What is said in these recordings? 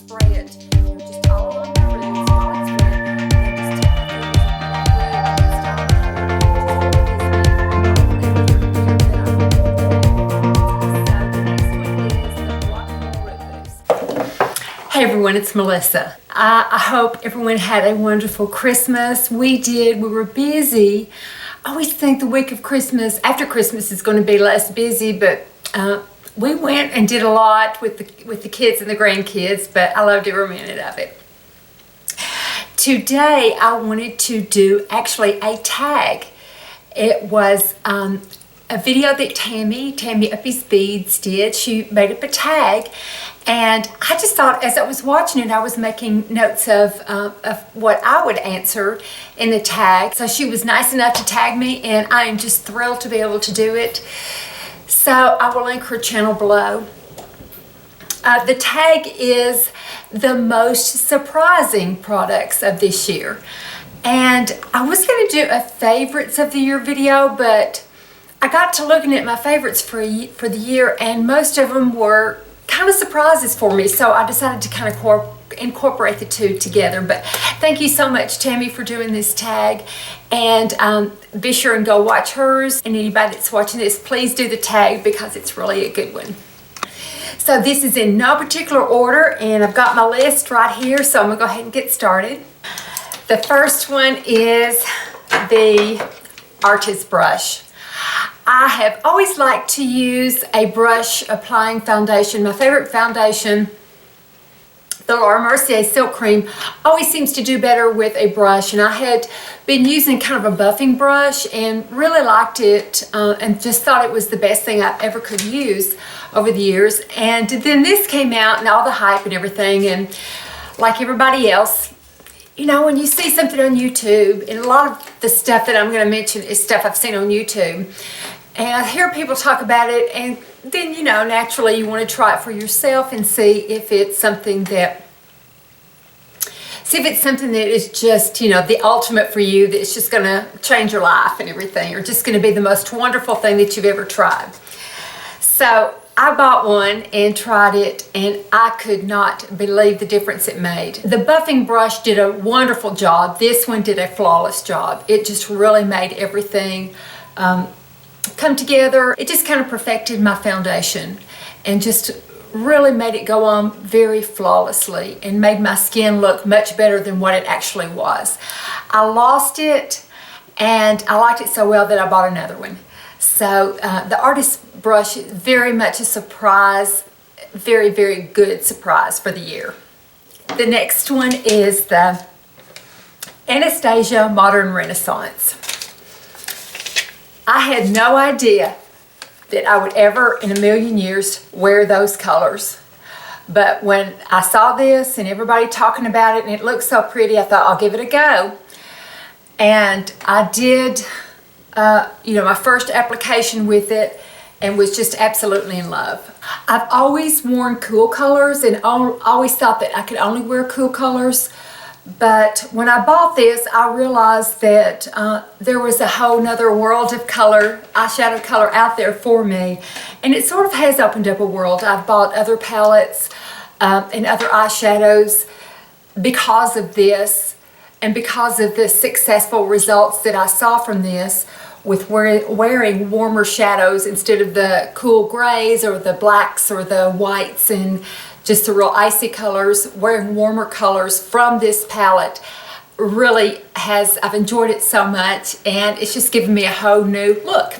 spray it, just all along the roots while it's wet, and then just take my fingers Hey everyone, it's Melissa. I hope everyone had a wonderful Christmas. We did. We were busy. I always think the week of Christmas, after Christmas, is going to be less busy, but we went and did a lot with the kids and the grandkids, but I loved every minute of it. Today, I wanted to do actually a tag. It was a video that Tammy Uppy's Beads did. She made up a tag, and I just thought as I was watching it, I was making notes of what I would answer in the tag. So she was nice enough to tag me, and I am just thrilled to be able to do it. So I will link her channel below. The tag is the most surprising products of this year. And I was going to do a favorites of the year video, but I got to looking at my favorites for the year, and most of them were kind of surprises for me. So I decided to kind of incorporate the two together. But thank you so much, Tammy, for doing this tag. And be sure and go watch hers. And anybody that's watching this, please do the tag because it's really a good one. So this is in no particular order, and I've got my list right here. So I'm going to go ahead and get started. The first one is the Artis Brush. I have always liked to use a brush applying foundation. My favorite foundation, the Laura Mercier Silk Cream, always seems to do better with a brush. And I had been using kind of a buffing brush and really liked it and just thought it was the best thing I ever could use over the years. And then this came out and all the hype and everything. And like everybody else, you know, when you see something on YouTube, and a lot of the stuff that I'm going to mention is stuff I've seen on YouTube, and I hear people talk about it, and then, you know, naturally you want to try it for yourself and see if it's something that is just, you know, the ultimate for you, that's just going to change your life and everything, or just going to be the most wonderful thing that you've ever tried. So I bought one and tried it, and I could not believe the difference it made. The buffing brush did a wonderful job. This one did a flawless job. It just really made everything come together. It just kind of perfected my foundation and just really made it go on very flawlessly and made my skin look much better than what it actually was. I lost it, and I liked it so well that I bought another one. So the Artis Brush is very much a surprise, very, very good surprise for the year. The next one is the Anastasia Modern Renaissance. I had no idea that I would ever in a million years wear those colors. But when I saw this and everybody talking about it and it looked so pretty, I thought I'll give it a go. And I did, you know, my first application with it, and was just absolutely in love. I've always worn cool colors and always thought that I could only wear cool colors. But when I bought this, I realized that there was a whole nother world of color, eyeshadow color out there for me. And it sort of has opened up a world. I've bought other palettes and other eyeshadows because of this, and because of the successful results that I saw from this, with wearing warmer shadows instead of the cool grays or the blacks or the whites and just the real icy colors. Wearing warmer colors from this palette really I've enjoyed it so much, and it's just given me a whole new look.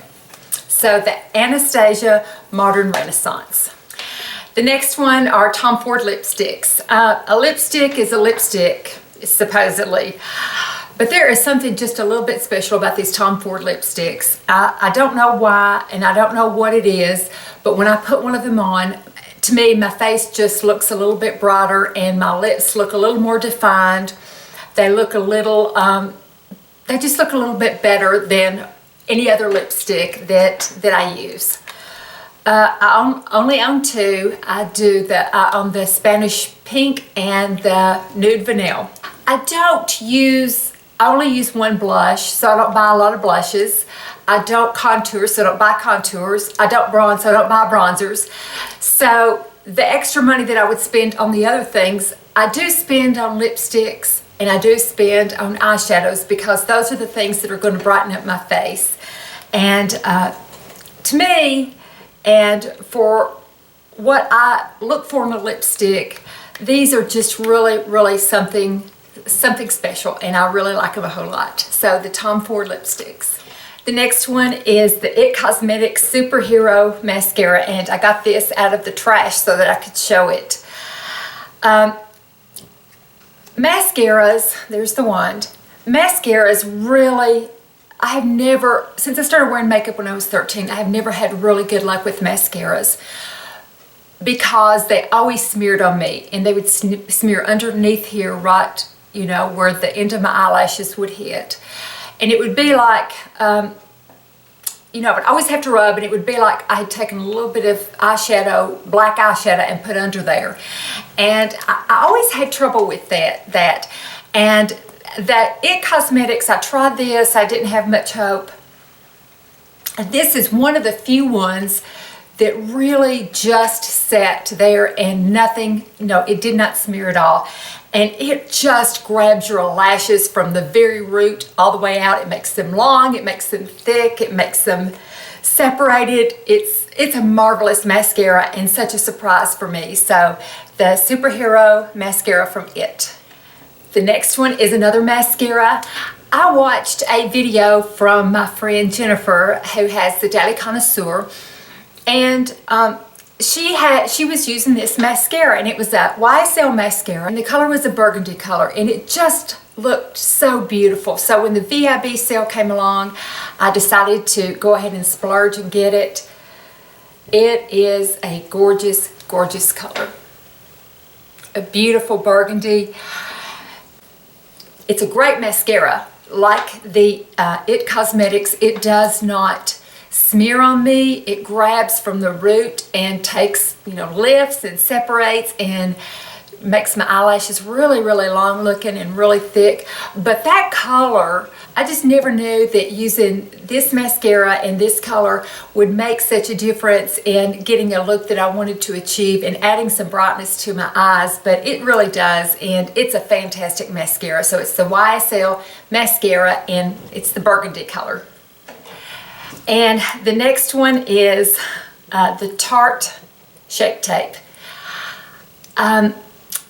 So the Anastasia Modern Renaissance. The next one are Tom Ford lipsticks. A lipstick is a lipstick, supposedly. But there is something just a little bit special about these Tom Ford lipsticks. I don't know why, and I don't know what it is, but when I put one of them on, to me, my face just looks a little bit brighter, and my lips look a little more defined. They look a little, they just look a little bit better than any other lipstick that I use. I only own two. I own the Spanish Pink and the Nude Vanille. I only use one blush, so I don't buy a lot of blushes. I don't contour, so I don't buy contours. I don't bronze, so I don't buy bronzers. So the extra money that I would spend on the other things, I do spend on lipsticks and I do spend on eyeshadows because those are the things that are going to brighten up my face. And to me, and for what I look for in a lipstick, these are just really something special, and I really like them a whole lot. So the Tom Ford lipsticks. The next one is the IT Cosmetics Superhero Mascara, and I got this out of the trash so that I could show it. Mascaras, there's the wand. Mascaras really, I have never, since I started wearing makeup when I was 13, I have never had really good luck with mascaras because they always smeared on me, and they would smear underneath here, right, you know, where the end of my eyelashes would hit. And it would be like, you know, I would always have to rub, and it would be like I had taken a little bit of eyeshadow, black eyeshadow, and put under there. And I always had trouble with that. And that IT Cosmetics, I tried this, I didn't have much hope. And this is one of the few ones that really just sat there and nothing, no, it did not smear at all. And it just grabs your lashes from the very root all the way out. It makes them long, it makes them thick, it makes them separated. It's a marvelous mascara and such a surprise for me. So the Superhero Mascara from IT. The next one is another mascara. I watched a video from my friend Jennifer, who has the Daily Connoisseur, and she was using this mascara, and it was a YSL mascara, and the color was a burgundy color, and it just looked so beautiful. So when the VIB sale came along, I decided to go ahead and splurge and get it. It is a gorgeous, gorgeous color. A beautiful burgundy. It's a great mascara. Like the IT Cosmetics, it does not smear on me. It grabs from the root and takes, you know, lifts and separates and makes my eyelashes really long looking and really thick. But that color, I just never knew that using this mascara and this color would make such a difference in getting a look that I wanted to achieve and adding some brightness to my eyes. But it really does, and it's a fantastic mascara. So it's the YSL mascara, and it's the burgundy color. And the next one is the Tarte Shape Tape.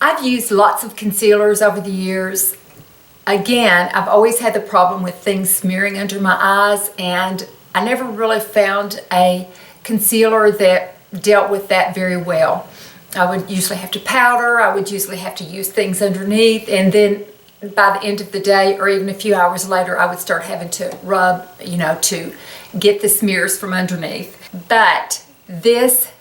I've used lots of concealers over the years. Again, I've always had the problem with things smearing under my eyes, and I never really found a concealer that dealt with that very well. I would usually have to powder, I would usually have to use things underneath, and then by the end of the day, or even a few hours later, I would start having to rub, you know, to get the smears from underneath. But this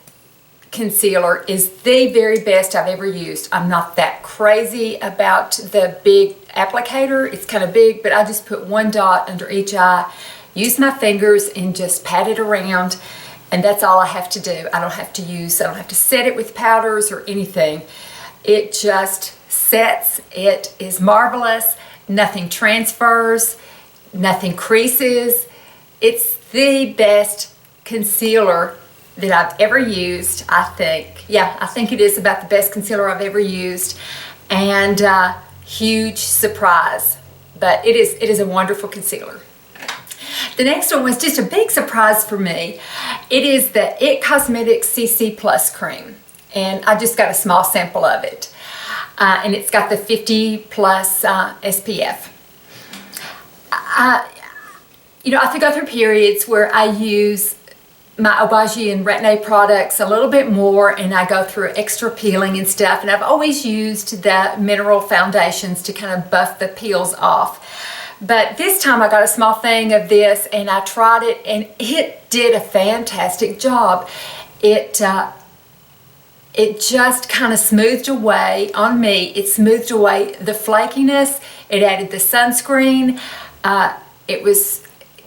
concealer is the very best I've ever used. I'm not that crazy about the big applicator. It's kind of big, but I just put one dot under each eye, use my fingers, and just pat it around, and that's all I have to do. I don't have to set it with powders or anything. It just sets. It is marvelous. Nothing transfers, nothing creases. It's the best concealer that I've ever used, I think. Yeah, I think it is about the best concealer I've ever used, and huge surprise. But it is a wonderful concealer. The next one was just a big surprise for me. It is the IT Cosmetics CC Plus cream, and I just got a small sample of it. And it's got the 50 plus SPF. You know, I have to go through periods where I use my Obagi and Retin-A products a little bit more, and I go through extra peeling and stuff, and I've always used the mineral foundations to kind of buff the peels off. But this time I got a small thing of this, and I tried it, and it did a fantastic job. It just kind of smoothed away on me. It smoothed away the flakiness. It added the sunscreen.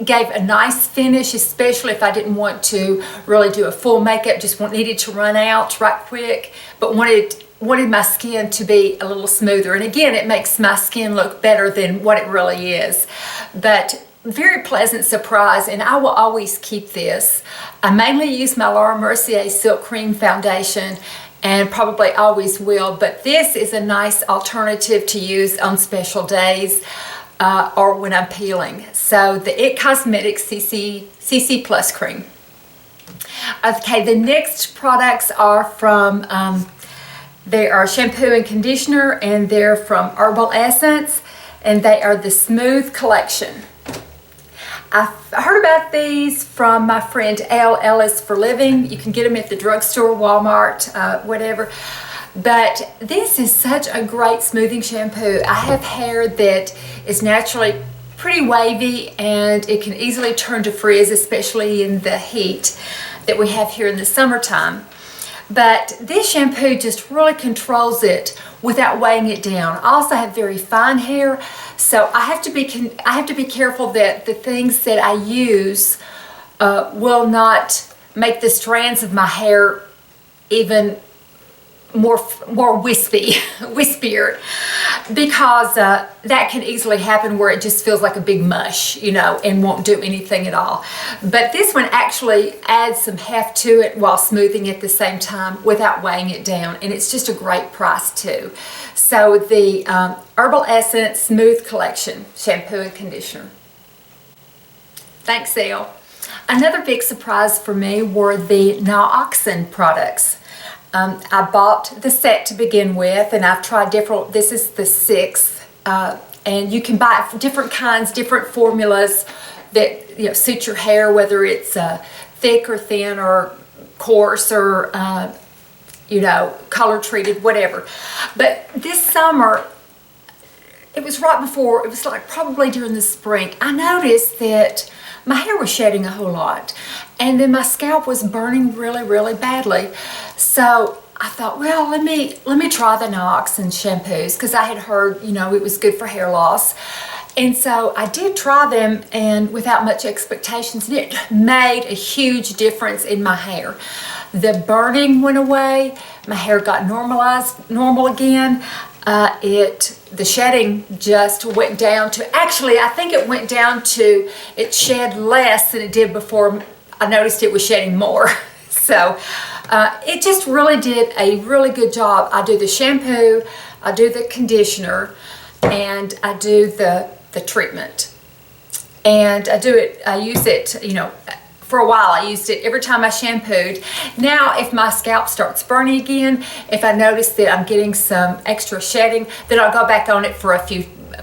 Gave a nice finish, especially if I didn't want to really do a full makeup, just needed to run out right quick, but wanted my skin to be a little smoother. And again, it makes my skin look better than what it really is. But very pleasant surprise, and I will always keep this. I mainly use my Laura Mercier Silk Cream Foundation, and probably always will, but this is a nice alternative to use on special days or when I'm peeling. So the IT Cosmetics CC Plus Cream. Okay, the next products are from, they are shampoo and conditioner, and they're from Herbal Essence, and they are the Smooth Collection. I heard about these from my friend L is for Living. You can get them at the drugstore, Walmart, whatever. But this is such a great smoothing shampoo. I have hair that is naturally pretty wavy, and it can easily turn to frizz, especially in the heat that we have here in the summertime. But this shampoo just really controls it without weighing it down. I also have very fine hair, so I have to be careful that the things that I use will not make the strands of my hair even more wispier, because that can easily happen where it just feels like a big mush, you know, and won't do anything at all. But this one actually adds some heft to it while smoothing at the same time without weighing it down, and it's just a great price too. So the Herbal Essence Smooth Collection shampoo and conditioner. Thanks, Elle. Another big surprise for me were the Nioxin products. I bought the set to begin with, and I've tried different, this is the 6th, and you can buy different kinds, different formulas that, you know, suit your hair, whether it's thick or thin or coarse or, you know, color treated, whatever. But this summer, it was right before, it was like probably during the spring, I noticed that my hair was shedding a whole lot, and then my scalp was burning really, really badly. So I thought, well, let me try the Nioxin shampoos, because I had heard, you know, it was good for hair loss. And so I did try them, and without much expectations, it made a huge difference in my hair. The burning went away, my hair got normal again. The shedding just went down to, actually, I think it went down to, it shed less than it did before I noticed it was shedding more. So it just really did a really good job. I do the shampoo, I do the conditioner, and I do the treatment. And I use it, you know, for a while I used it every time I shampooed. Now if my scalp starts burning again, if I notice that I'm getting some extra shedding, then I'll go back on it for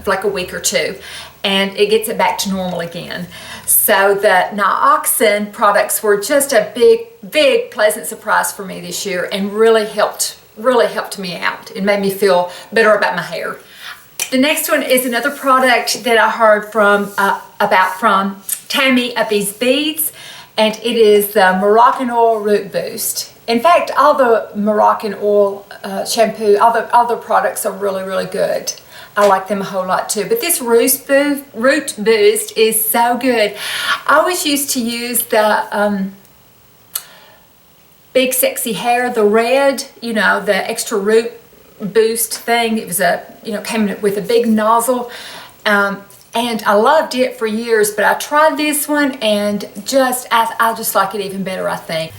like a week or two, and it gets it back to normal again. So the Nioxin products were just a big pleasant surprise for me this year, and really helped me out. It made me feel better about my hair. The next one is another product that I heard about from Tammy Up These Beads, and it is the Moroccanoil Root Boost. In fact, all the Moroccanoil shampoo, all the products are really good. I like them a whole lot too. But this Root Boost is so good. I always used to use the Big Sexy Hair, the red, you know, the extra root boost thing. It was came with a big nozzle. And I loved it for years, but I tried this one, and I just like it even better, I think.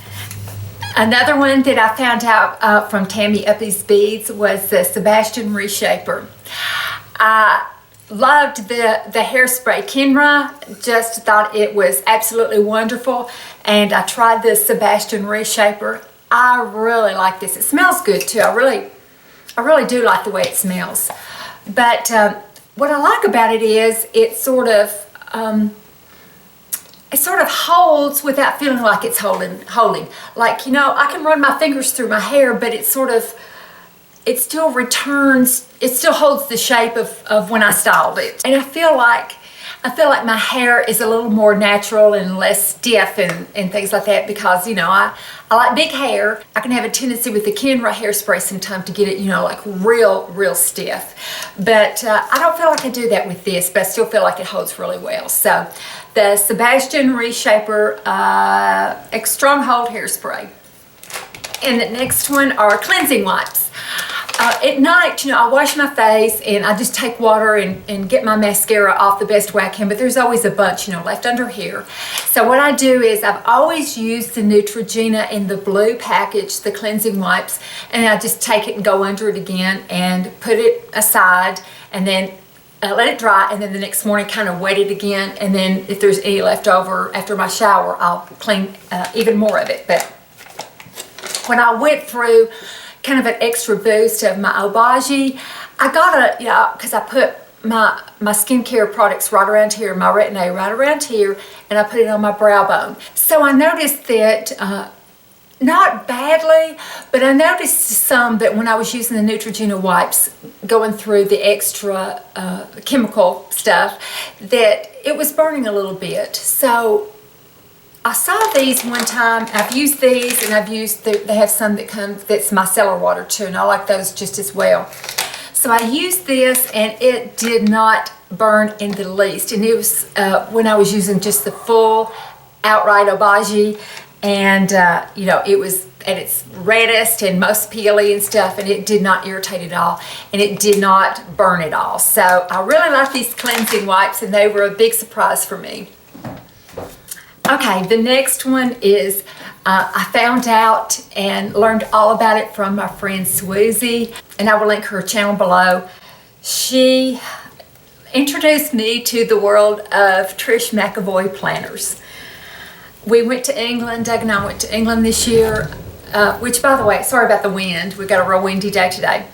Another one that I found out from Tammy Up These Beads was the Sebastian Reshaper. I loved the hairspray Kenra, just thought it was absolutely wonderful, and I tried the Sebastian Reshaper. I really like this. It smells good too. I really do like the way it smells. But what I like about it is it sort of holds without feeling like it's holding. Like, you know, I can run my fingers through my hair, but it still holds the shape of when I styled it. And I feel like my hair is a little more natural and less stiff and things like that, because, you know, I like big hair. I can have a tendency with the Kenra hairspray sometimes to get it, you know, like real stiff. But I don't feel like I do that with this, but I still feel like it holds really well. So the Sebastian Reshaper Stronghold Hairspray. And the next one are cleansing wipes. at night, you know, I wash my face and I just take water and get my mascara off the best way I can, but there's always a bunch, you know, left under here. So what I do is I've always used the Neutrogena in the blue package, the cleansing wipes, and I just take it and go under it again and put it aside, and then let it dry, and then the next morning kind of wet it again, and then if there's any left over after my shower, I'll clean even more of it. But when I went through kind of an extra boost of my Obagi, I got because I put my skincare products right around here, my retin-A right around here, and I put it on my brow bone. So I noticed that, not badly, but I noticed some that when I was using the Neutrogena wipes, going through the extra chemical stuff, that it was burning a little bit. So I saw these one time. I've used these, and I've used, they have some that comes, that's micellar water too, and I like those just as well. So I used this, and it did not burn in the least. And it was when I was using just the full outright Obagi, and you know, it was at its reddest and most peely and stuff, and it did not irritate at all, and it did not burn at all. So I really like these cleansing wipes, and they were a big surprise for me. Okay, the next one is, I found out and learned all about it from my friend Swoozie, and I will link her channel below. She introduced me to the world of Trish McEvoy planners. We went to England, Doug and I went to England this year, which, by the way, sorry about the wind, we got a real windy day today,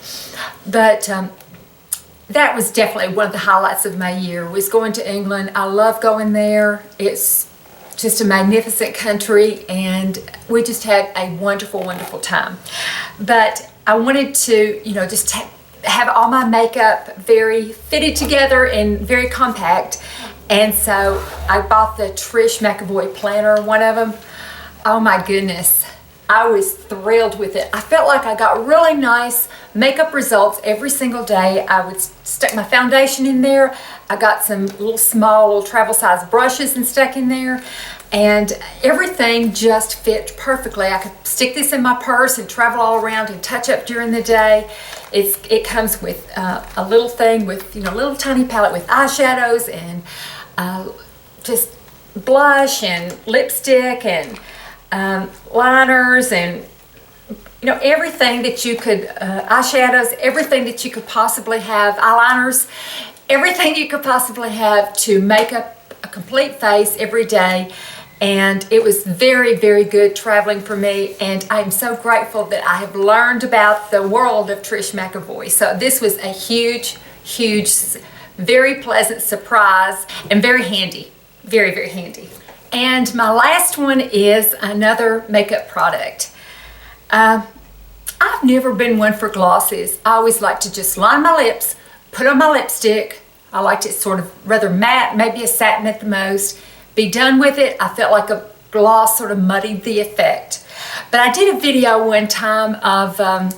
but that was definitely one of the highlights of my year, was going to England. I love going there. It's just a magnificent country, and we just had a wonderful, wonderful time. But I wanted to, you know, just have all my makeup very fitted together and very compact, and so I bought the Trish McEvoy planner, one of them. Oh my goodness, I was thrilled with it. I felt like I got really nice makeup results every single day. I would stick my foundation in there. I got some little travel size brushes and stuck in there, and everything just fit perfectly. I could stick this in my purse and travel all around and touch up during the day. It comes with a little thing with, you know, a little tiny palette with eyeshadows and just blush and lipstick and liners and, you know, everything that you could, eyeshadows, everything that you could possibly have, eyeliners, everything you could possibly have to make up a complete face every day. And it was very, very good traveling for me, and I'm so grateful that I have learned about the world of Trish McEvoy. So this was a huge, huge, very pleasant surprise, and very handy, very, very handy. And my last one is another makeup product. I've never been one for glosses. I always like to just line my lips, put on my lipstick. I liked it sort of rather matte, maybe a satin at the most. Be done with it. I felt like a gloss sort of muddied the effect. But I did a video one time of, I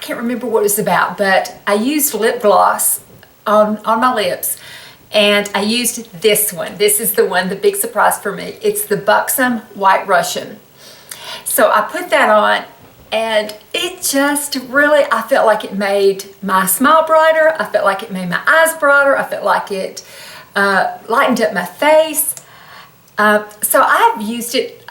can't remember what it was about, but I used lip gloss on my lips, and I used this one. This is the one, the big surprise for me. It's the Buxom White Russian. So I put that on, and it just really, I felt like it made my smile brighter. I felt like it made my eyes brighter. I felt like it lightened up my face. So I've used it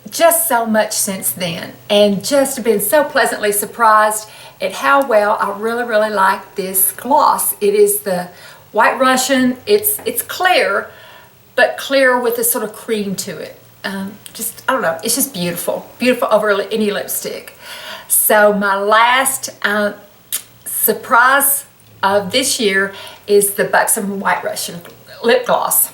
just so much since then, and just been so pleasantly surprised at how well I really, really like this gloss. It is the White Russian. It's clear, but clear with a sort of cream to it. Just, I don't know, it's just beautiful. Beautiful over any lipstick. So my last surprise of this year is the Buxom White Russian lip gloss.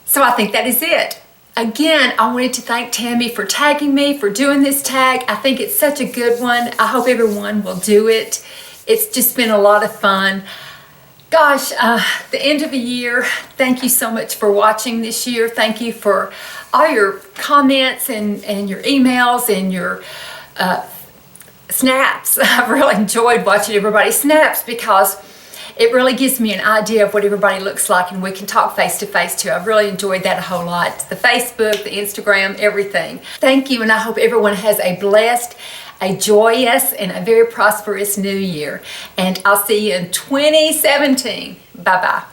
So I think that is it. Again, I wanted to thank Tammy for tagging me, for doing this tag. I think it's such a good one. I hope everyone will do it. It's just been a lot of fun. Gosh, the end of the year, thank you so much for watching this year. Thank you for all your comments and your emails and your snaps. I've really enjoyed watching everybody's snaps because it really gives me an idea of what everybody looks like, and we can talk face to face too. I've really enjoyed that a whole lot. The Facebook, the Instagram, everything. Thank you, and I hope everyone has a blessed a joyous and a very prosperous new year. And I'll see you in 2017. Bye-bye.